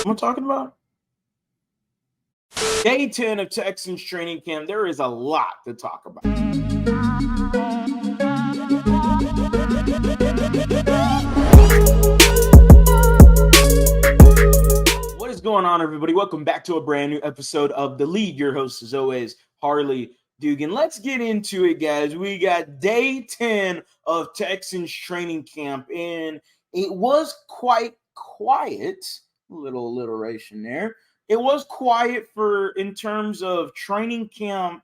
What am I talking about? Day 10 of Texans training camp. There is a lot to talk about. What is going on, everybody? Welcome back to a brand new episode of The Lead. Your host, as always, Harley Dugan. Let's get into it, guys. We got day 10 of Texans training camp, and it was quite quiet. Little alliteration there. It was quiet in terms of training camp,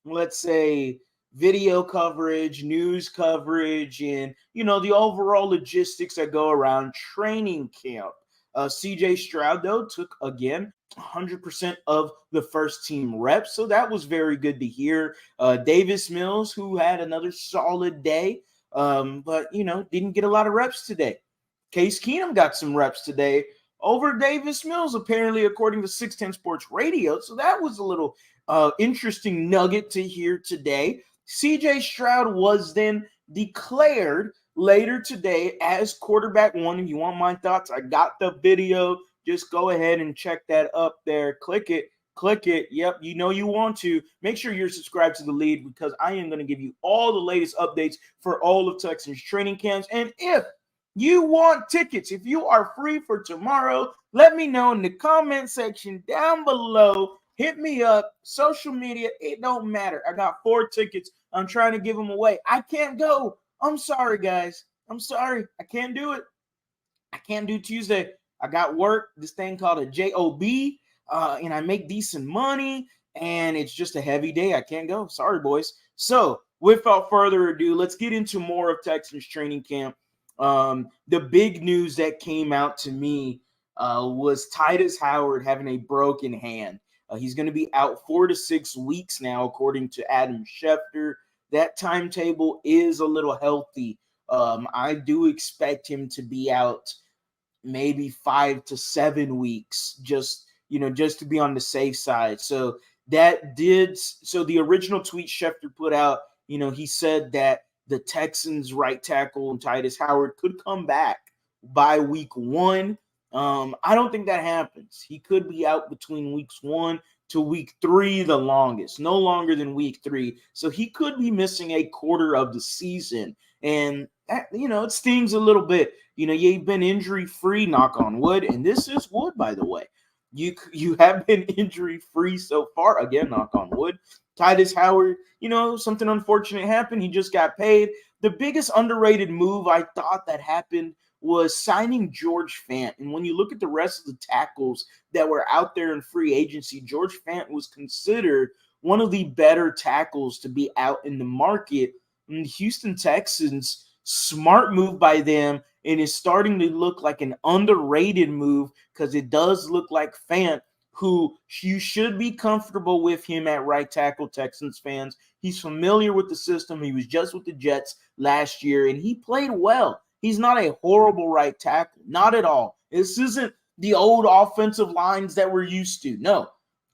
let's say video coverage, news coverage, and the overall logistics that go around training camp. CJ Stroud, though, took again 100% of the first team reps, so that was very good to hear. Davis Mills, who had another solid day, but didn't get a lot of reps today. Case Keenum got some reps today over Davis Mills, apparently, according to 610 Sports Radio. So that was a little interesting nugget to hear today. CJ Stroud was then declared later today as quarterback one. If you want my thoughts, I got the video. Just go ahead and check that up there. Click it. Yep, you want to. Make sure you're subscribed to The Lead, because I am going to give you all the latest updates for all of Texans training camps. And if you want tickets, if you are free for tomorrow, let me know in the comment section down below. Hit me up. Social media, it don't matter. I got 4 tickets. I'm trying to give them away. I can't go. I'm sorry, guys. I'm sorry. I can't do it. I can't do Tuesday. I got work, this thing called a job, and I make decent money, and it's just a heavy day. I can't go. Sorry, boys. So, without further ado, let's get into more of Texans training camp. The big news that came out to me was Titus Howard having a broken hand. He's going to be out 4 to 6 weeks now, according to Adam Schefter. That timetable is a little healthy. I do expect him to be out maybe 5 to 7 weeks, just to be on the safe side. So the original tweet Schefter put out, he said that the Texans right tackle Titus Howard could come back by week 1. I don't think that happens. He could be out between weeks 1 to week 3, the longest, no longer than week 3. So he could be missing a quarter of the season. And that, it stings a little bit. You've been injury free, knock on wood, and this is wood, by the way. You have been injury free so far. Again, knock on wood. Titus Howard, something unfortunate happened. He just got paid. The biggest underrated move I thought that happened was signing George Fant. And when you look at the rest of the tackles that were out there in free agency, George Fant was considered one of the better tackles to be out in the market. And the Houston Texans, smart move by them, and is starting to look like an underrated move, because it does look like Fant, who you should be comfortable with him at right tackle, Texans fans. He's familiar with the system. He was just with the Jets last year, and he played well. He's not a horrible right tackle, not at all. This isn't the old offensive lines that we're used to. No,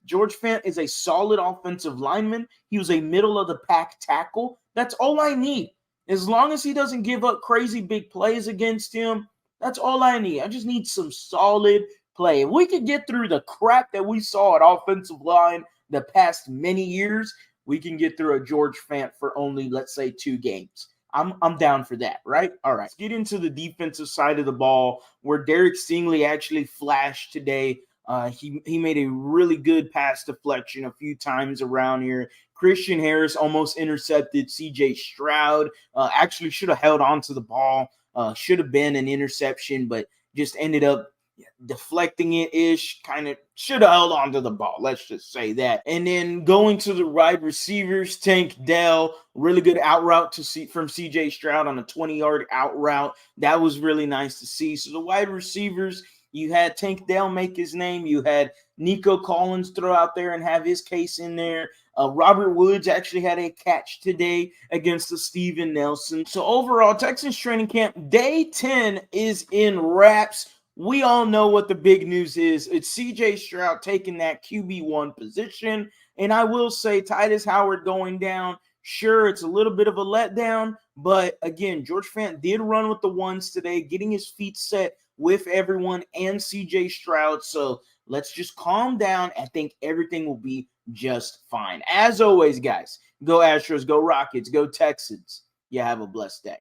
George Fant is a solid offensive lineman. He was a middle-of-the-pack tackle. That's all I need. As long as he doesn't give up crazy big plays against him, that's all I need. I just need some solid play. If we could get through the crap that we saw at offensive line the past many years, we can get through a George Fant for only, let's say, 2 games. I'm down for that, right? All right. Let's get into the defensive side of the ball, where Derek Stingley actually flashed today. He made a really good pass deflection a few times around here. Christian Harris almost intercepted CJ Stroud. Actually should have held on to the ball. Should have been an interception, but just ended up deflecting it-ish, kind of should have held on to the ball. Let's just say that. And then going to the wide receivers, Tank Dell, really good out route from CJ Stroud on a 20-yard out route. That was really nice to see. So the wide receivers, you had Tank Dell make his name. You had Nico Collins throw out there and have his case in there. Robert Woods actually had a catch today against the Steven Nelson. So overall, Texans training camp day 10 is in wraps. We all know what the big news is. It's CJ Stroud taking that QB1 position. And I will say Titus Howard going down. Sure, it's a little bit of a letdown. But again, George Fant did run with the ones today, getting his feet set with everyone and CJ Stroud. So let's just calm down. I think everything will be just fine. As always, guys, go Astros, go Rockets, go Texans. You have a blessed day.